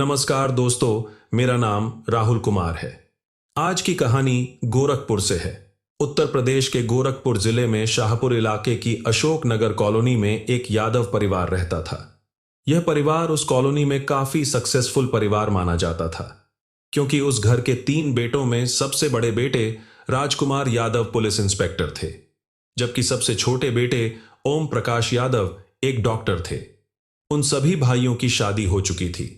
नमस्कार दोस्तों, मेरा नाम राहुल कुमार है। आज की कहानी गोरखपुर से है। उत्तर प्रदेश के गोरखपुर जिले में शाहपुर इलाके की अशोक नगर कॉलोनी में एक यादव परिवार रहता था। यह परिवार उस कॉलोनी में काफी सक्सेसफुल परिवार माना जाता था, क्योंकि उस घर के 3 बेटों में सबसे बड़े बेटे राजकुमार यादव पुलिस इंस्पेक्टर थे, जबकि सबसे छोटे बेटे ओम प्रकाश यादव एक डॉक्टर थे। उन सभी भाइयों की शादी हो चुकी थी,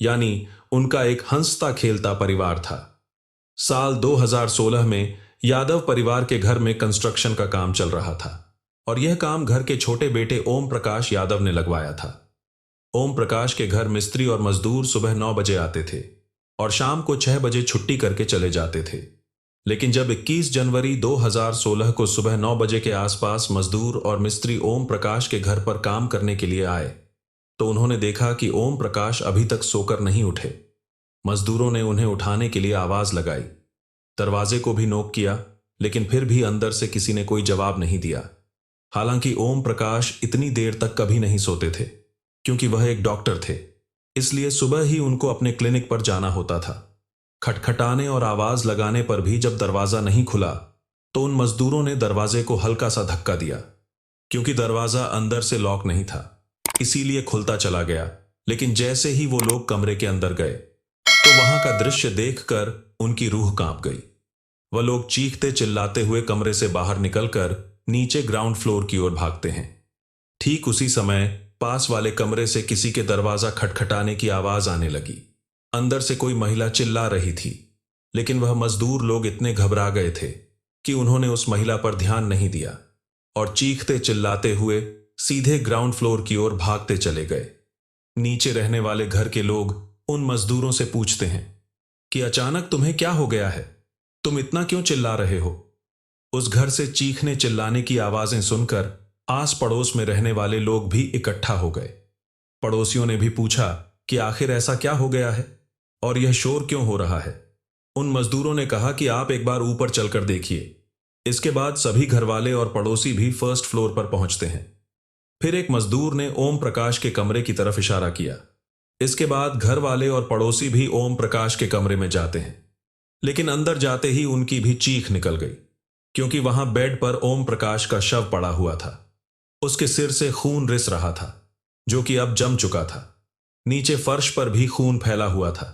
यानी उनका एक हंसता खेलता परिवार था। साल 2016 में यादव परिवार के घर में कंस्ट्रक्शन का काम चल रहा था और यह काम घर के छोटे बेटे ओम प्रकाश यादव ने लगवाया था। ओम प्रकाश के घर मिस्त्री और मजदूर सुबह 9 बजे आते थे और शाम को 6 बजे छुट्टी करके चले जाते थे। लेकिन जब 21 जनवरी 2016 को सुबह 9 बजे के आसपास मजदूर और मिस्त्री ओम प्रकाश के घर पर काम करने के लिए आए, तो उन्होंने देखा कि ओम प्रकाश अभी तक सोकर नहीं उठे। मजदूरों ने उन्हें उठाने के लिए आवाज लगाई, दरवाजे को भी नॉक किया, लेकिन फिर भी अंदर से किसी ने कोई जवाब नहीं दिया। हालांकि ओम प्रकाश इतनी देर तक कभी नहीं सोते थे, क्योंकि वह एक डॉक्टर थे, इसलिए सुबह ही उनको अपने क्लिनिक पर जाना होता था। खटखटाने और आवाज लगाने पर भी जब दरवाजा नहीं खुला, तो उन मजदूरों ने दरवाजे को हल्का सा धक्का दिया, क्योंकि दरवाजा अंदर से लॉक नहीं था, इसीलिए खुलता चला गया। लेकिन जैसे ही वो लोग कमरे के अंदर गए, तो वहां का दृश्य देखकर उनकी रूह कांप गई। वह लोग चीखते चिल्लाते हुए कमरे से बाहर निकलकर नीचे ग्राउंड फ्लोर की ओर भागते हैं। ठीक उसी समय पास वाले कमरे से किसी के दरवाजा खटखटाने की आवाज आने लगी। अंदर से कोई महिला चिल्ला रही थी, लेकिन वह मजदूर लोग इतने घबरा गए थे कि उन्होंने उस महिला पर ध्यान नहीं दिया और चीखते चिल्लाते हुए सीधे ग्राउंड फ्लोर की ओर भागते चले गए। नीचे रहने वाले घर के लोग उन मजदूरों से पूछते हैं कि अचानक तुम्हें क्या हो गया है, तुम इतना क्यों चिल्ला रहे हो। उस घर से चीखने चिल्लाने की आवाजें सुनकर आस पड़ोस में रहने वाले लोग भी इकट्ठा हो गए। पड़ोसियों ने भी पूछा कि आखिर ऐसा क्या हो गया है और यह शोर क्यों हो रहा है। उन मजदूरों ने कहा कि आप एक बार ऊपर चलकर देखिए। इसके बाद सभी घरवाले और पड़ोसी भी फर्स्ट फ्लोर पर पहुंचते हैं। फिर एक मजदूर ने ओम प्रकाश के कमरे की तरफ इशारा किया। इसके बाद घर वाले और पड़ोसी भी ओम प्रकाश के कमरे में जाते हैं, लेकिन अंदर जाते ही उनकी भी चीख निकल गई, क्योंकि वहां बेड पर ओम प्रकाश का शव पड़ा हुआ था। उसके सिर से खून रिस रहा था, जो कि अब जम चुका था। नीचे फर्श पर भी खून फैला हुआ था।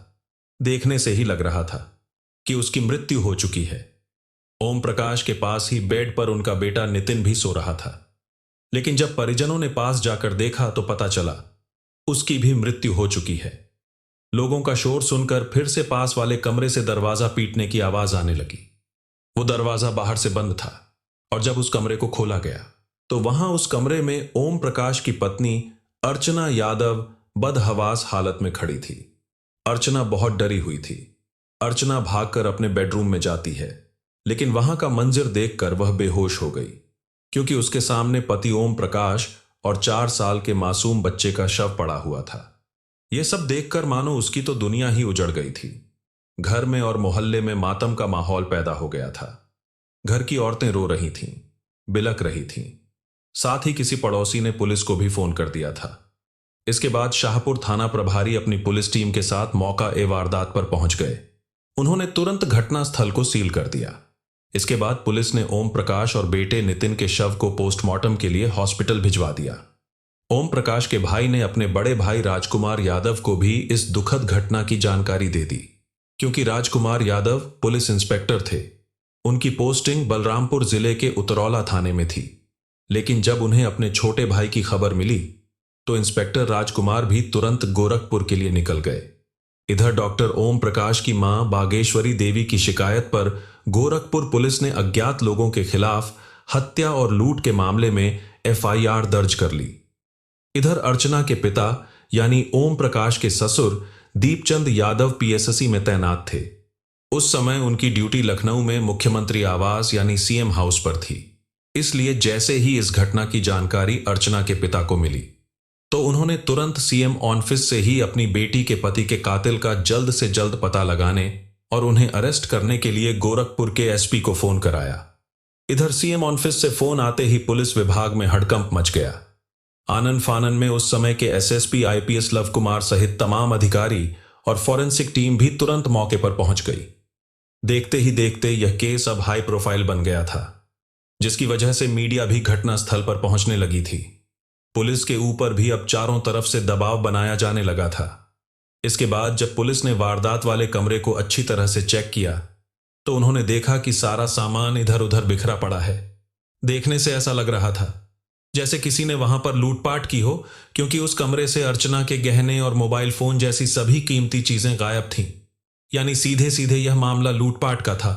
देखने से ही लग रहा था कि उसकी मृत्यु हो चुकी है। ओम प्रकाश के पास ही बेड पर उनका बेटा नितिन भी सो रहा था, लेकिन जब परिजनों ने पास जाकर देखा तो पता चला उसकी भी मृत्यु हो चुकी है। लोगों का शोर सुनकर फिर से पास वाले कमरे से दरवाजा पीटने की आवाज आने लगी। वो दरवाजा बाहर से बंद था और जब उस कमरे को खोला गया, तो वहां उस कमरे में ओम प्रकाश की पत्नी अर्चना यादव बदहवास हालत में खड़ी थी। अर्चना बहुत डरी हुई थी। अर्चना भागकर अपने बेडरूम में जाती है, लेकिन वहां का मंजर देखकर वह बेहोश हो गई, क्योंकि उसके सामने पति ओम प्रकाश और 4 साल के मासूम बच्चे का शव पड़ा हुआ था। यह सब देखकर मानो उसकी तो दुनिया ही उजड़ गई थी। घर में और मोहल्ले में मातम का माहौल पैदा हो गया था। घर की औरतें रो रही थीं, बिलख रही थीं। साथ ही किसी पड़ोसी ने पुलिस को भी फोन कर दिया था। इसके बाद शाहपुर थाना प्रभारी अपनी पुलिस टीम के साथ मौका ए वारदात पर पहुंच गए। उन्होंने तुरंत घटना स्थल को सील कर दिया। इसके बाद पुलिस ने ओम प्रकाश और बेटे नितिन के शव को पोस्टमार्टम के लिए हॉस्पिटल भिजवा दिया। ओम प्रकाश के भाई ने अपने बड़े भाई राजकुमार यादव को भी इस दुखद घटना की जानकारी दे दी, क्योंकि राजकुमार यादव पुलिस इंस्पेक्टर थे। उनकी पोस्टिंग बलरामपुर जिले के उतरौला थाने में थी। लेकिन जब उन्हें अपने छोटे भाई की खबर मिली, तो इंस्पेक्टर राजकुमार भी तुरंत गोरखपुर के लिए निकल गए। इधर डॉक्टर ओम प्रकाश की मां बागेश्वरी देवी की शिकायत पर गोरखपुर पुलिस ने अज्ञात लोगों के खिलाफ हत्या और लूट के मामले में एफआईआर दर्ज कर ली। इधर अर्चना के पिता यानी ओम प्रकाश के ससुर दीपचंद यादव पीएससी में तैनात थे। उस समय उनकी ड्यूटी लखनऊ में मुख्यमंत्री आवास यानी सीएम हाउस पर थी। इसलिए जैसे ही इस घटना की जानकारी अर्चना के पिता को मिली, तो उन्होंने तुरंत सीएम ऑफिस से ही अपनी बेटी के पति के कातिल का जल्द से जल्द पता लगाने और उन्हें अरेस्ट करने के लिए गोरखपुर के एसपी को फोन कराया। इधर सीएम ऑफिस से फोन आते ही पुलिस विभाग में हड़कंप मच गया। आनन फानन में उस समय के एसएसपी आईपीएस लव कुमार सहित तमाम अधिकारी और फॉरेंसिक टीम भी तुरंत मौके पर पहुंच गई। देखते ही देखते यह केस अब हाई प्रोफाइल बन गया था, जिसकी वजह से मीडिया भी घटनास्थल पर पहुंचने लगी थी। पुलिस के ऊपर भी अब चारों तरफ से दबाव बनाया जाने लगा था। इसके बाद जब पुलिस ने वारदात वाले कमरे को अच्छी तरह से चेक किया तो उन्होंने देखा कि सारा सामान इधर उधर बिखरा पड़ा है। देखने से ऐसा लग रहा था जैसे किसी ने वहां पर लूटपाट की हो, क्योंकि उस कमरे से अर्चना के गहने और मोबाइल फोन जैसी सभी कीमती चीजें गायब थीं। यानी सीधे सीधे यह मामला लूटपाट का था।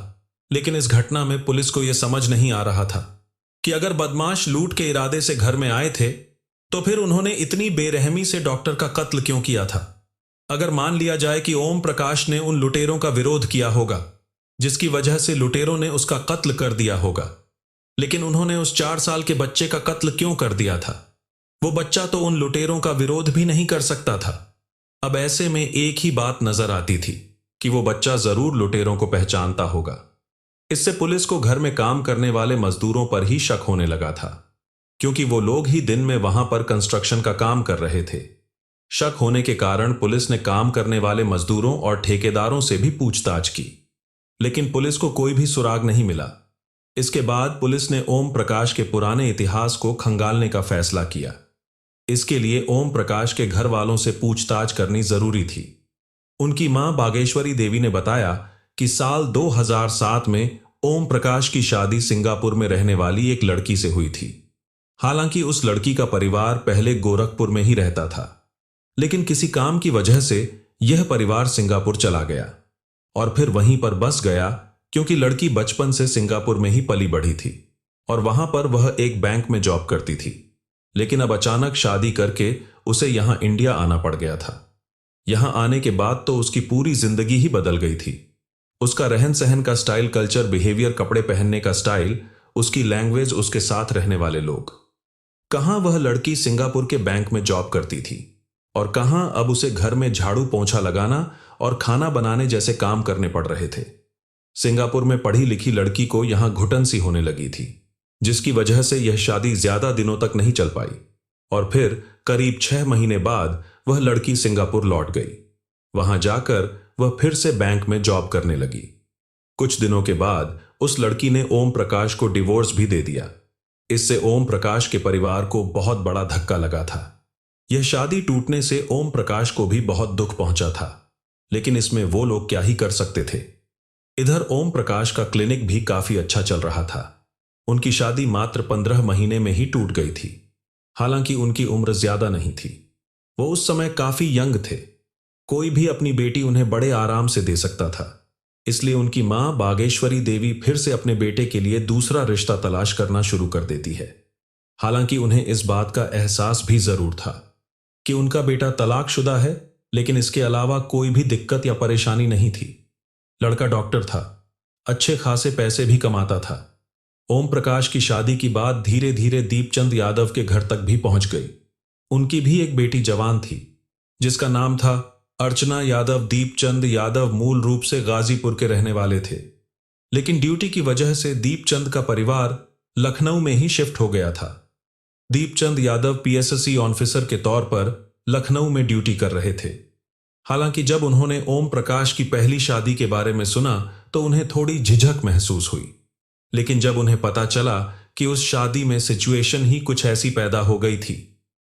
लेकिन इस घटना में पुलिस को यह समझ नहीं आ रहा था कि अगर बदमाश लूट के इरादे से घर में आए थे तो फिर उन्होंने इतनी बेरहमी से डॉक्टर का कत्ल क्यों किया था। अगर मान लिया जाए कि ओम प्रकाश ने उन लुटेरों का विरोध किया होगा जिसकी वजह से लुटेरों ने उसका कत्ल कर दिया होगा, लेकिन उन्होंने उस 4 साल के बच्चे का कत्ल क्यों कर दिया था? वो बच्चा तो उन लुटेरों का विरोध भी नहीं कर सकता था। अब ऐसे में एक ही बात नजर आती थी कि वो बच्चा जरूर लुटेरों को पहचानता होगा। इससे पुलिस को घर में काम करने वाले मजदूरों पर ही शक होने लगा था, क्योंकि वो लोग ही दिन में वहां पर कंस्ट्रक्शन का काम कर रहे थे। शक होने के कारण पुलिस ने काम करने वाले मजदूरों और ठेकेदारों से भी पूछताछ की, लेकिन पुलिस को कोई भी सुराग नहीं मिला। इसके बाद पुलिस ने ओम प्रकाश के पुराने इतिहास को खंगालने का फैसला किया। इसके लिए ओम प्रकाश के घर वालों से पूछताछ करनी जरूरी थी। उनकी मां बागेश्वरी देवी ने बताया कि साल 2007 में ओम प्रकाश की शादी सिंगापुर में रहने वाली एक लड़की से हुई थी। हालांकि उस लड़की का परिवार पहले गोरखपुर में ही रहता था, लेकिन किसी काम की वजह से यह परिवार सिंगापुर चला गया और फिर वहीं पर बस गया, क्योंकि लड़की बचपन से सिंगापुर में ही पली बढ़ी थी और वहां पर वह एक बैंक में जॉब करती थी। लेकिन अब अचानक शादी करके उसे यहां इंडिया आना पड़ गया था। यहां आने के बाद तो उसकी पूरी जिंदगी ही बदल गई थी। उसका रहन सहन का स्टाइल, कल्चर, बिहेवियर, कपड़े पहनने का स्टाइल, उसकी लैंग्वेज, उसके साथ रहने वाले लोग। कहां वह लड़की सिंगापुर के बैंक में जॉब करती थी और कहां अब उसे घर में झाड़ू पोंछा लगाना और खाना बनाने जैसे काम करने पड़ रहे थे। सिंगापुर में पढ़ी लिखी लड़की को यहां घुटन सी होने लगी थी, जिसकी वजह से यह शादी ज्यादा दिनों तक नहीं चल पाई और फिर करीब 6 महीने बाद वह लड़की सिंगापुर लौट गई। वहां जाकर वह फिर से बैंक में जॉब करने लगी। कुछ दिनों के बाद उस लड़की ने ओम प्रकाश को डिवोर्स भी दे दिया। इससे ओम प्रकाश के परिवार को बहुत बड़ा धक्का लगा था। यह शादी टूटने से ओम प्रकाश को भी बहुत दुख पहुंचा था, लेकिन इसमें वो लोग क्या ही कर सकते थे। इधर ओम प्रकाश का क्लिनिक भी काफी अच्छा चल रहा था। उनकी शादी मात्र 15 महीने में ही टूट गई थी। हालांकि उनकी उम्र ज्यादा नहीं थी, वो उस समय काफी यंग थे। कोई भी अपनी बेटी उन्हें बड़े आराम से दे सकता था। इसलिए उनकी मां बागेश्वरी देवी फिर से अपने बेटे के लिए दूसरा रिश्ता तलाश करना शुरू कर देती है। हालांकि उन्हें इस बात का एहसास भी जरूर था कि उनका बेटा तलाकशुदा है, लेकिन इसके अलावा कोई भी दिक्कत या परेशानी नहीं थी। लड़का डॉक्टर था, अच्छे खासे पैसे भी कमाता था। ओम प्रकाश की शादी की बात धीरे धीरे दीपचंद यादव के घर तक भी पहुंच गई। उनकी भी एक बेटी जवान थी, जिसका नाम था अर्चना यादव। दीपचंद यादव मूल रूप से गाजीपुर के रहने वाले थे, लेकिन ड्यूटी की वजह से दीपचंद का परिवार लखनऊ में ही शिफ्ट हो गया था। दीपचंद यादव पीएससी ऑफिसर के तौर पर लखनऊ में ड्यूटी कर रहे थे। हालांकि जब उन्होंने ओम प्रकाश की पहली शादी के बारे में सुना तो उन्हें थोड़ी झिझक महसूस हुई, लेकिन जब उन्हें पता चला कि उस शादी में सिचुएशन ही कुछ ऐसी पैदा हो गई थी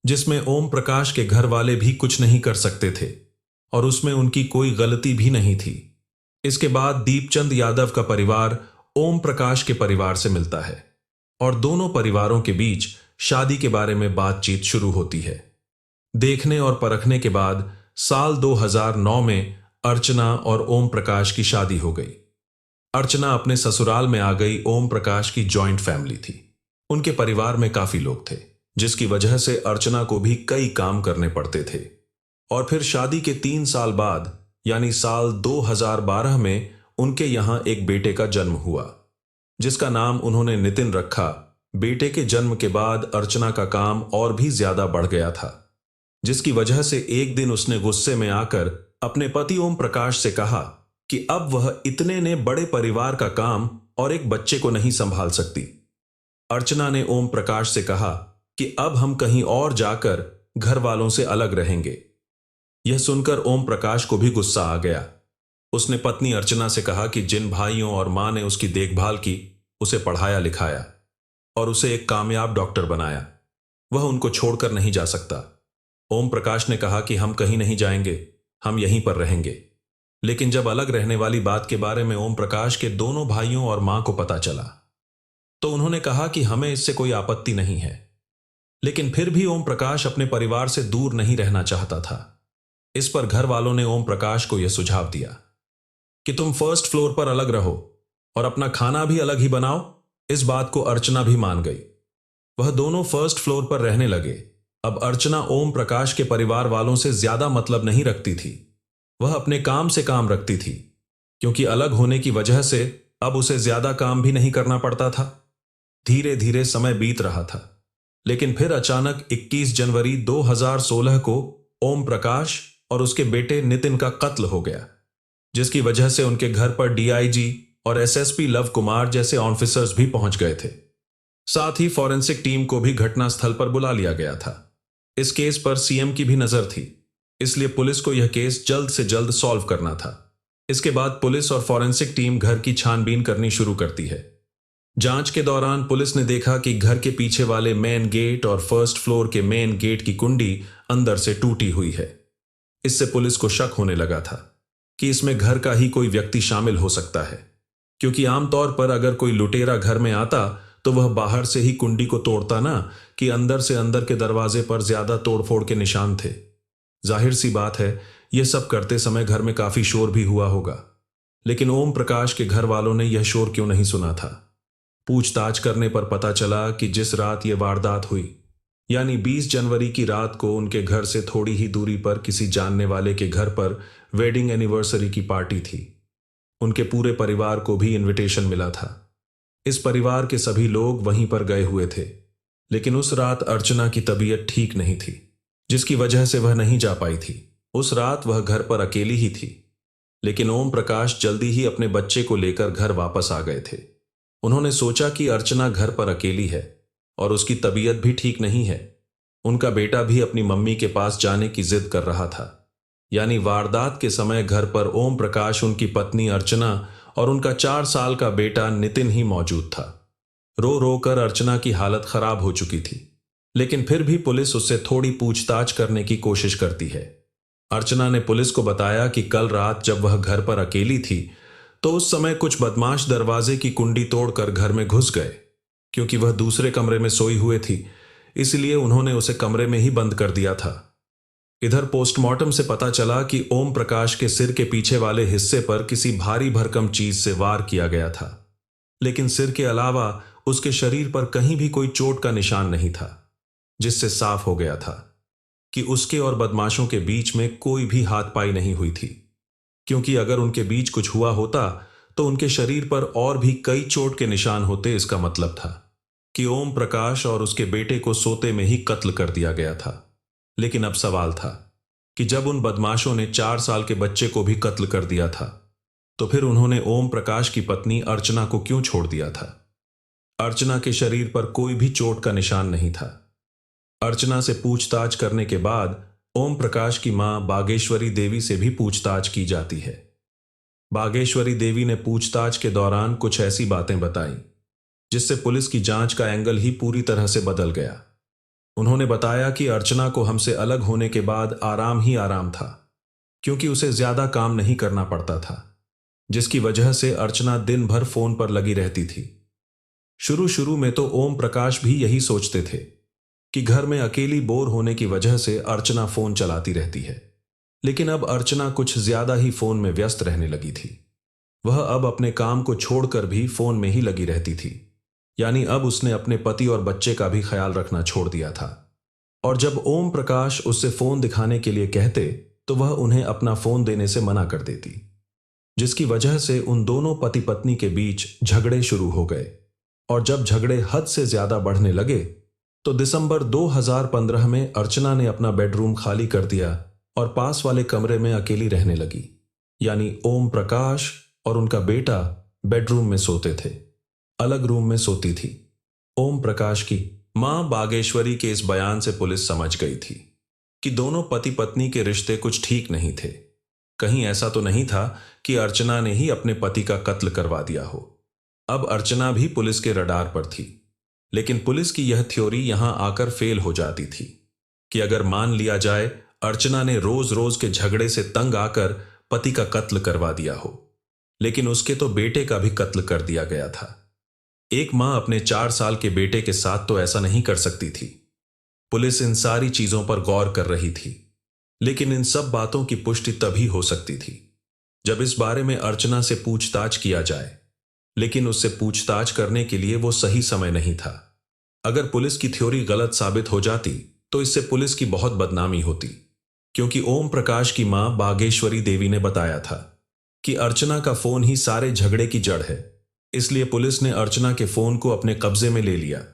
जिसमें ओम प्रकाश के घर वाले भी कुछ नहीं कर सकते थे और उसमें उनकी कोई गलती भी नहीं थी, इसके बाद दीपचंद यादव का परिवार ओम प्रकाश के परिवार से मिलता है और दोनों परिवारों के बीच शादी के बारे में बातचीत शुरू होती है। देखने और परखने के बाद साल 2009 में अर्चना और ओम प्रकाश की शादी हो गई। अर्चना अपने ससुराल में आ गई। ओम प्रकाश की जॉइंट फैमिली थी। उनके परिवार में काफी लोग थे, जिसकी वजह से अर्चना को भी कई काम करने पड़ते थे। और फिर शादी के 3 साल बाद यानी साल 2012 में उनके यहां एक बेटे का जन्म हुआ, जिसका नाम उन्होंने नितिन रखा। बेटे के जन्म के बाद अर्चना का काम और भी ज्यादा बढ़ गया था, जिसकी वजह से एक दिन उसने गुस्से में आकर अपने पति ओम प्रकाश से कहा कि अब वह इतने ने बड़े परिवार का काम और एक बच्चे को नहीं संभाल सकती। अर्चना ने ओम प्रकाश से कहा कि अब हम कहीं और जाकर घर वालों से अलग रहेंगे। यह सुनकर ओम प्रकाश को भी गुस्सा आ गया। उसने पत्नी अर्चना से कहा कि जिन भाइयों और मां ने उसकी देखभाल की, उसे पढ़ाया लिखाया और उसे एक कामयाब डॉक्टर बनाया, वह उनको छोड़कर नहीं जा सकता। ओम प्रकाश ने कहा कि हम कहीं नहीं जाएंगे, हम यहीं पर रहेंगे। लेकिन जब अलग रहने वाली बात के बारे में ओम प्रकाश के दोनों भाइयों और मां को पता चला, तो उन्होंने कहा कि हमें इससे कोई आपत्ति नहीं है। लेकिन फिर भी ओम प्रकाश अपने परिवार से दूर नहीं रहना चाहता था। इस पर घर वालों ने ओम प्रकाश को यह सुझाव दिया कि तुम फर्स्ट फ्लोर पर अलग रहो और अपना खाना भी अलग ही बनाओ। इस बात को अर्चना भी मान गई। वह दोनों फर्स्ट फ्लोर पर रहने लगे। अब अर्चना ओम प्रकाश के परिवार वालों से ज्यादा मतलब नहीं रखती थी। वह अपने काम से काम रखती थी, क्योंकि अलग होने की वजह से अब उसे ज्यादा काम भी नहीं करना पड़ता था। धीरे धीरे समय बीत रहा था, लेकिन फिर अचानक 21 जनवरी 2016 को ओम प्रकाश और उसके बेटे नितिन का कत्ल हो गया, जिसकी वजह से उनके घर पर डीआईजी और एसएसपी लव कुमार जैसे ऑफिसर्स भी पहुंच गए थे। साथ ही फॉरेंसिक टीम को भी घटनास्थल पर बुला लिया गया था। इस केस पर सीएम की भी नजर थी, इसलिए पुलिस को यह केस जल्द से जल्द सॉल्व करना था। इसके बाद पुलिस और फॉरेंसिक टीम घर की छानबीन करनी शुरू करती है। जांच के दौरान पुलिस ने देखा कि घर के पीछे वाले मेन गेट और फर्स्ट फ्लोर के मेन गेट की कुंडी अंदर से टूटी हुई है। इससे पुलिस को शक होने लगा था कि इसमें घर का ही कोई व्यक्ति शामिल हो सकता है, क्योंकि आमतौर पर अगर कोई लुटेरा घर में आता तो वह बाहर से ही कुंडी को तोड़ता ना, कि अंदर से अंदर के दरवाजे पर ज्यादा तोड़फोड़ के निशान थे। जाहिर सी बात है, यह सब करते समय घर में काफी शोर भी हुआ होगा। लेकिन ओम प्रकाश के घर वालों ने यह शोर क्यों नहीं सुना था। पूछताछ करने पर पता चला कि जिस रात यह वारदात हुई, यानी 20 जनवरी की रात को उनके घर से थोड़ी ही दूरी पर किसी जानने वाले के घर पर वेडिंग एनिवर्सरी की पार्टी थी। उनके पूरे परिवार को भी इनविटेशन मिला था। इस परिवार के सभी लोग वहीं पर गए हुए थे, लेकिन उस रात अर्चना की तबीयत ठीक नहीं थी, जिसकी वजह से वह नहीं जा पाई थी। उस रात वह घर पर अकेली ही थी। लेकिन ओम प्रकाश जल्दी ही अपने बच्चे को लेकर घर वापस आ गए थे। उन्होंने सोचा कि अर्चना घर पर अकेली है और उसकी तबीयत भी ठीक नहीं है। उनका बेटा भी अपनी मम्मी के पास जाने की जिद कर रहा था। यानी वारदात के समय घर पर ओम प्रकाश, उनकी पत्नी अर्चना और उनका 4 साल का बेटा नितिन ही मौजूद था। रो रो कर अर्चना की हालत खराब हो चुकी थी, लेकिन फिर भी पुलिस उससे थोड़ी पूछताछ करने की कोशिश करती है। अर्चना ने पुलिस को बताया कि कल रात जब वह घर पर अकेली थी, तो उस समय कुछ बदमाश दरवाजे की कुंडी तोड़कर घर में घुस गए। क्योंकि वह दूसरे कमरे में सोई हुए थी, इसलिए उन्होंने उसे कमरे में ही बंद कर दिया था। इधर पोस्टमार्टम से पता चला कि ओम प्रकाश के सिर के पीछे वाले हिस्से पर किसी भारी भरकम चीज से वार किया गया था, लेकिन सिर के अलावा उसके शरीर पर कहीं भी कोई चोट का निशान नहीं था, जिससे साफ हो गया था कि उसके और बदमाशों के बीच में कोई भी हाथापाई नहीं हुई थी। क्योंकि अगर उनके बीच कुछ हुआ होता तो उनके शरीर पर और भी कई चोट के निशान होते। इसका मतलब था कि ओम प्रकाश और उसके बेटे को सोते में ही कत्ल कर दिया गया था। लेकिन अब सवाल था कि जब उन बदमाशों ने 4 साल के बच्चे को भी कत्ल कर दिया था, तो फिर उन्होंने ओम प्रकाश की पत्नी अर्चना को क्यों छोड़ दिया था। अर्चना के शरीर पर कोई भी चोट का निशान नहीं था। अर्चना से पूछताछ करने के बाद ओम प्रकाश की मां बागेश्वरी देवी से भी पूछताछ की जाती है। बागेश्वरी देवी ने पूछताछ के दौरान कुछ ऐसी बातें बताई जिससे पुलिस की जांच का एंगल ही पूरी तरह से बदल गया। उन्होंने बताया कि अर्चना को हमसे अलग होने के बाद आराम ही आराम था, क्योंकि उसे ज्यादा काम नहीं करना पड़ता था, जिसकी वजह से अर्चना दिन भर फोन पर लगी रहती थी। शुरू शुरू में तो ओम प्रकाश भी यही सोचते थे कि घर में अकेली बोर होने की वजह से अर्चना फोन चलाती रहती है। लेकिन अब अर्चना कुछ ज्यादा ही फोन में व्यस्त रहने लगी थी। वह अब अपने काम को छोड़कर भी फोन में ही लगी रहती थी। यानी अब उसने अपने पति और बच्चे का भी ख्याल रखना छोड़ दिया था। और जब ओम प्रकाश उससे फोन दिखाने के लिए कहते तो वह उन्हें अपना फोन देने से मना कर देती, जिसकी वजह से उन दोनों पति पत्नी के बीच झगड़े शुरू हो गए। और जब झगड़े हद से ज्यादा बढ़ने लगे तो दिसंबर 2015 में अर्चना ने अपना बेडरूम खाली कर दिया और पास वाले कमरे में अकेली रहने लगी। यानी ओम प्रकाश और उनका बेटा बेडरूम में सोते थे, अलग रूम में सोती थी। ओम प्रकाश की मां बागेश्वरी के इस बयान से पुलिस समझ गई थी कि दोनों पति पत्नी के रिश्ते कुछ ठीक नहीं थे। कहीं ऐसा तो नहीं था कि अर्चना ने ही अपने पति का कत्ल करवा दिया हो। अब अर्चना भी पुलिस के रडार पर थी, लेकिन पुलिस की यह थ्योरी यहां आकर फेल हो जाती थी कि अगर मान लिया जाए अर्चना ने रोज रोज के झगड़े से तंग आकर पति का कत्ल करवा दिया हो, लेकिन उसके तो बेटे का भी कत्ल कर दिया गया था। एक मां अपने 4 साल के बेटे के साथ तो ऐसा नहीं कर सकती थी। पुलिस इन सारी चीजों पर गौर कर रही थी, लेकिन इन सब बातों की पुष्टि तभी हो सकती थी जब इस बारे में अर्चना से पूछताछ किया जाए, लेकिन उससे पूछताछ करने के लिए वो सही समय नहीं था। अगर पुलिस की थ्योरी गलत साबित हो जाती तो इससे पुलिस की बहुत बदनामी होती, क्योंकि ओम प्रकाश की मां बागेश्वरी देवी ने बताया था कि अर्चना का फोन ही सारे झगड़े की जड़ है। इसलिए पुलिस ने अर्चना के फोन को अपने कब्जे में ले लिया।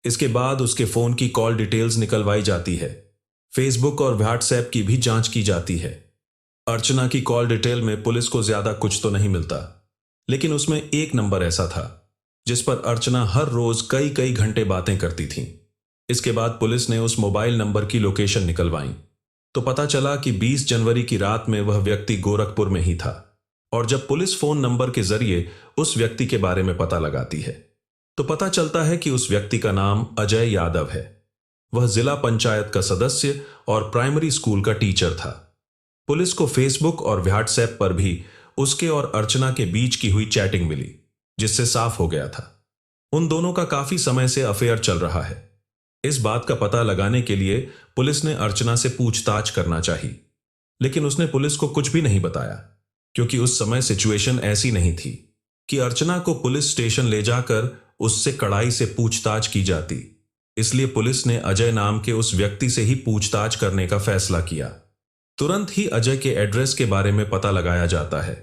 इसके बाद उसके फोन की कॉल डिटेल्स निकलवाई जाती है। फेसबुक और व्हाट्सएप की भी जांच की जाती है। अर्चना की कॉल डिटेल में पुलिस को ज्यादा कुछ तो नहीं मिलता, लेकिन उसमें एक नंबर ऐसा था जिस पर अर्चना हर रोज कई कई घंटे बातें करती थी। इसके बाद पुलिस ने उस मोबाइल नंबर की लोकेशन निकलवाई तो पता चला कि 20 जनवरी की रात में वह व्यक्ति गोरखपुर में ही था। और जब पुलिस फोन नंबर के जरिए उस व्यक्ति के बारे में पता लगाती है तो पता चलता है कि उस व्यक्ति का नाम अजय यादव है। वह जिला पंचायत का सदस्य और प्राइमरी स्कूल का टीचर था। पुलिस को फेसबुक और व्हाट्सएप पर भी उसके और अर्चना के बीच की हुई चैटिंग मिली, जिससे साफ हो गया था उन दोनों का काफी समय से अफेयर चल रहा है। इस बात का पता लगाने के लिए पुलिस ने अर्चना से पूछताछ करना चाहिए, लेकिन उसने पुलिस को कुछ भी नहीं बताया, क्योंकि उस समय सिचुएशन ऐसी नहीं थी कि अर्चना को पुलिस स्टेशन ले जाकर उससे कड़ाई से पूछताछ की जाती। इसलिए पुलिस ने अजय नाम के उस व्यक्ति से ही पूछताछ करने का फैसला किया। तुरंत ही अजय के एड्रेस के बारे में पता लगाया जाता है।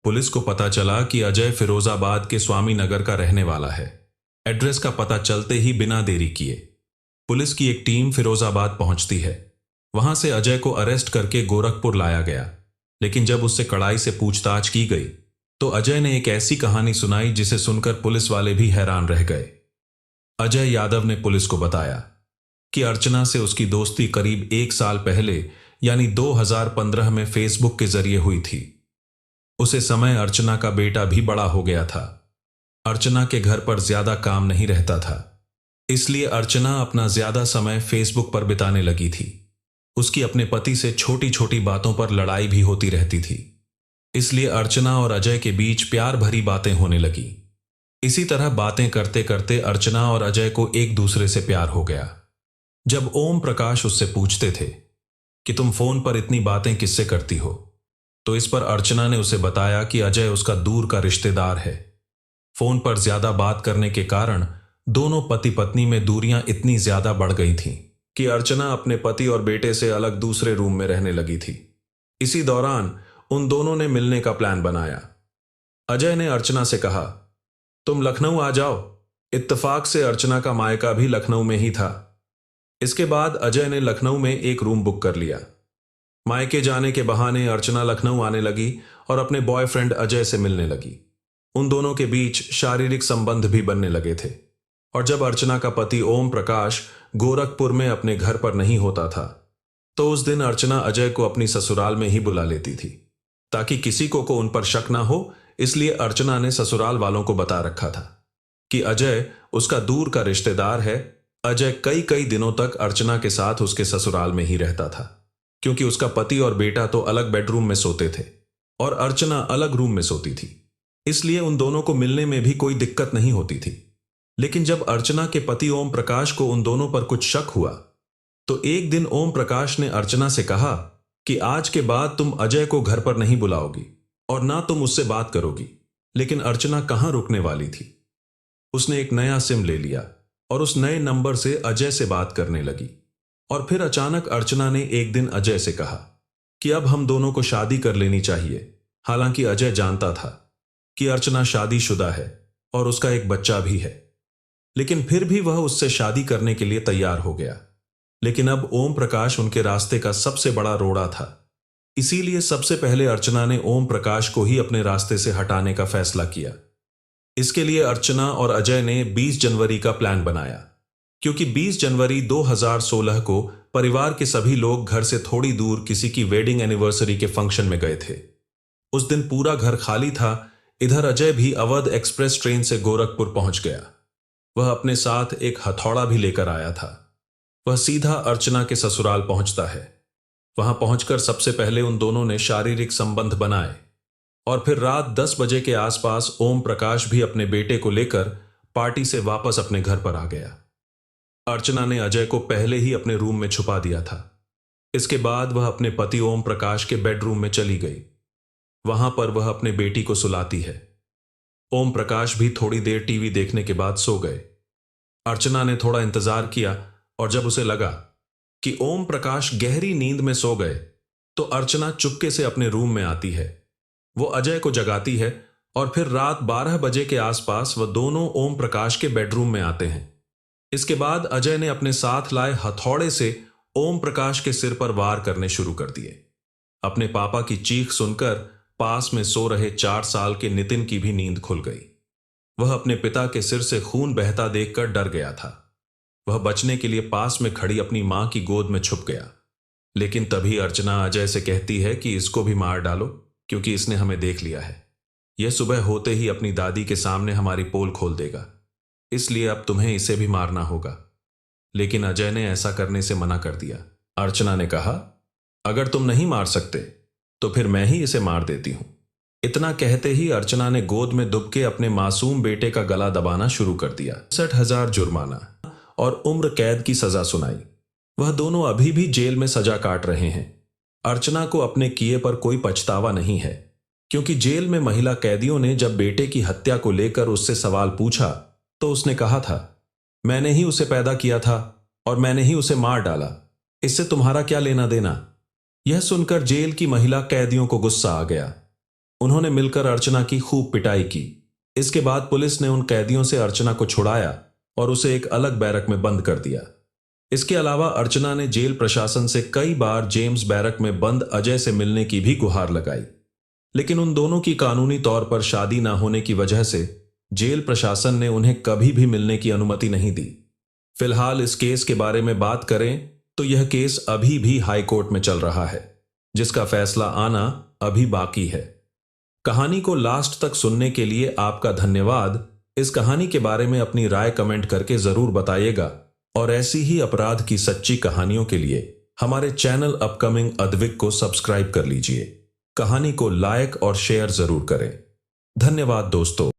पुलिस को पता चला कि अजय फिरोजाबाद के स्वामी नगर का रहने वाला है। एड्रेस का पता चलते ही बिना देरी किए पुलिस की एक टीम फिरोजाबाद पहुंचती है। वहां से अजय को अरेस्ट करके गोरखपुर लाया गया, लेकिन जब उससे कड़ाई से पूछताछ की गई तो अजय ने एक ऐसी कहानी सुनाई जिसे सुनकर पुलिस वाले भी हैरान रह गए। अजय यादव ने पुलिस को बताया कि अर्चना से उसकी दोस्ती करीब 1 साल पहले यानी 2015 में फेसबुक के जरिए हुई थी। उसे समय अर्चना का बेटा भी बड़ा हो गया था। अर्चना के घर पर ज्यादा काम नहीं रहता था, इसलिए अर्चना अपना ज्यादा समय फेसबुक पर बिताने लगी थी। उसकी अपने पति से छोटी छोटी बातों पर लड़ाई भी होती रहती थी, इसलिए अर्चना और अजय के बीच प्यार भरी बातें होने लगी। इसी तरह बातें करते करते अर्चना और अजय को एक दूसरे से प्यार हो गया। जब ओम प्रकाश उससे पूछते थे कि तुम फोन पर इतनी बातें किससे करती हो, तो इस पर अर्चना ने उसे बताया कि अजय उसका दूर का रिश्तेदार है। फोन पर ज्यादा बात करने के कारण दोनों पति पत्नी में दूरियां इतनी ज्यादा बढ़ गई थीं कि अर्चना अपने पति और बेटे से अलग दूसरे रूम में रहने लगी थी। इसी दौरान उन दोनों ने मिलने का प्लान बनाया। अजय ने अर्चना से कहा, तुम लखनऊ आ जाओ। इत्तेफाक से अर्चना का मायका भी लखनऊ में ही था। इसके बाद अजय ने लखनऊ में एक रूम बुक कर लिया। मायके जाने के बहाने अर्चना लखनऊ आने लगी और अपने बॉयफ्रेंड अजय से मिलने लगी। उन दोनों के बीच शारीरिक संबंध भी बनने लगे थे। और जब अर्चना का पति ओम प्रकाश गोरखपुर में अपने घर पर नहीं होता था, तो उस दिन अर्चना अजय को अपनी ससुराल में ही बुला लेती थी, ताकि किसी को उन पर शक ना हो। इसलिए अर्चना ने ससुराल वालों को बता रखा था कि अजय उसका दूर का रिश्तेदार है। अजय कई कई दिनों तक अर्चना के साथ उसके ससुराल में ही रहता था, क्योंकि उसका पति और बेटा तो अलग बेडरूम में सोते थे और अर्चना अलग रूम में सोती थी। इसलिए उन दोनों को मिलने में भी कोई दिक्कत नहीं होती थी। लेकिन जब अर्चना के पति ओम प्रकाश को उन दोनों पर कुछ शक हुआ, तो एक दिन ओम प्रकाश ने अर्चना से कहा कि आज के बाद तुम अजय को घर पर नहीं बुलाओगी और ना तुम उससे बात करोगी। लेकिन अर्चना कहां रुकने वाली थी। उसने एक नया सिम ले लिया और उस नए नंबर से अजय से बात करने लगी। और फिर अचानक अर्चना ने एक दिन अजय से कहा कि अब हम दोनों को शादी कर लेनी चाहिए। हालांकि अजय जानता था कि अर्चना शादीशुदा है और उसका एक बच्चा भी है, लेकिन फिर भी वह उससे शादी करने के लिए तैयार हो गया। लेकिन अब ओम प्रकाश उनके रास्ते का सबसे बड़ा रोड़ा था। इसीलिए सबसे पहले अर्चना ने ओम प्रकाश को ही अपने रास्ते से हटाने का फैसला किया। इसके लिए अर्चना और अजय ने 20 जनवरी का प्लान बनाया, क्योंकि 20 जनवरी 2016 को परिवार के सभी लोग घर से थोड़ी दूर किसी की वेडिंग एनिवर्सरी के फंक्शन में गए थे। उस दिन पूरा घर खाली था। इधर अजय भी अवध एक्सप्रेस ट्रेन से गोरखपुर पहुंच गया। वह अपने साथ एक हथौड़ा भी लेकर आया था। वह सीधा अर्चना के ससुराल पहुंचता है। वहां पहुंचकर सबसे पहले उन दोनों ने शारीरिक संबंध बनाए और फिर रात 10 बजे के आसपास ओम प्रकाश भी अपने बेटे को लेकर पार्टी से वापस अपने घर पर आ गया। अर्चना ने अजय को पहले ही अपने रूम में छुपा दिया था। इसके बाद वह अपने पति ओम प्रकाश के बेडरूम में चली गई। वहां पर वह अपने बेटी को सुलाती है। ओम प्रकाश भी थोड़ी देर टीवी देखने के बाद सो गए। अर्चना ने थोड़ा इंतजार किया और जब उसे लगा कि ओम प्रकाश गहरी नींद में सो गए तो अर्चना चुपके से अपने रूम में आती है। वो अजय को जगाती है और फिर रात 12 बजे के आसपास वह दोनों ओम प्रकाश के बेडरूम में आते हैं। इसके बाद अजय ने अपने साथ लाए हथौड़े से ओम प्रकाश के सिर पर वार करने शुरू कर दिए। अपने पापा की चीख सुनकर पास में सो रहे 4 साल के नितिन की भी नींद खुल गई। वह अपने पिता के सिर से खून बहता देखकर डर गया था। वह बचने के लिए पास में खड़ी अपनी मां की गोद में छुप गया। लेकिन तभी अर्चना अजय से कहती है कि इसको भी मार डालो क्योंकि इसने हमें देख लिया है। यह सुबह होते ही अपनी दादी के सामने हमारी पोल खोल देगा, इसलिए अब तुम्हें इसे भी मारना होगा। लेकिन अजय ने ऐसा करने से मना कर दिया। अर्चना ने कहा, अगर तुम नहीं मार सकते तो फिर मैं ही इसे मार देती हूं। इतना कहते ही अर्चना ने गोद में दुबके अपने मासूम बेटे का गला दबाना शुरू कर दिया। 60,000 जुर्माना और उम्र कैद की सजा सुनाई। वह दोनों अभी भी जेल में सजा काट रहे हैं। अर्चना को अपने किए पर कोई पछतावा नहीं है, क्योंकि जेल में महिला कैदियों ने जब बेटे की हत्या को लेकर उससे सवाल पूछा तो उसने कहा था, मैंने ही उसे पैदा किया था और मैंने ही उसे मार डाला, इससे तुम्हारा क्या लेना देना। यह सुनकर जेल की महिला कैदियों को गुस्सा आ गया। उन्होंने मिलकर अर्चना की खूब पिटाई की। इसके बाद पुलिस ने उन कैदियों से अर्चना को छुड़ाया और उसे एक अलग बैरक में बंद कर दिया। इसके अलावा अर्चना ने जेल प्रशासन से कई बार जेम्स बैरक में बंद अजय से मिलने की भी गुहार लगाई, लेकिन उन दोनों की कानूनी तौर पर शादी न होने की वजह से जेल प्रशासन ने उन्हें कभी भी मिलने की अनुमति नहीं दी। फिलहाल इस केस के बारे में बात करें तो यह केस अभी भी हाई कोर्ट में चल रहा है, जिसका फैसला आना अभी बाकी है। कहानी को लास्ट तक सुनने के लिए आपका धन्यवाद। इस कहानी के बारे में अपनी राय कमेंट करके जरूर बताइएगा और ऐसी ही अपराध की सच्ची कहानियों के लिए हमारे चैनल अपकमिंग अद्विक को सब्सक्राइब कर लीजिए। कहानी को लाइक और शेयर जरूर करें। धन्यवाद दोस्तों।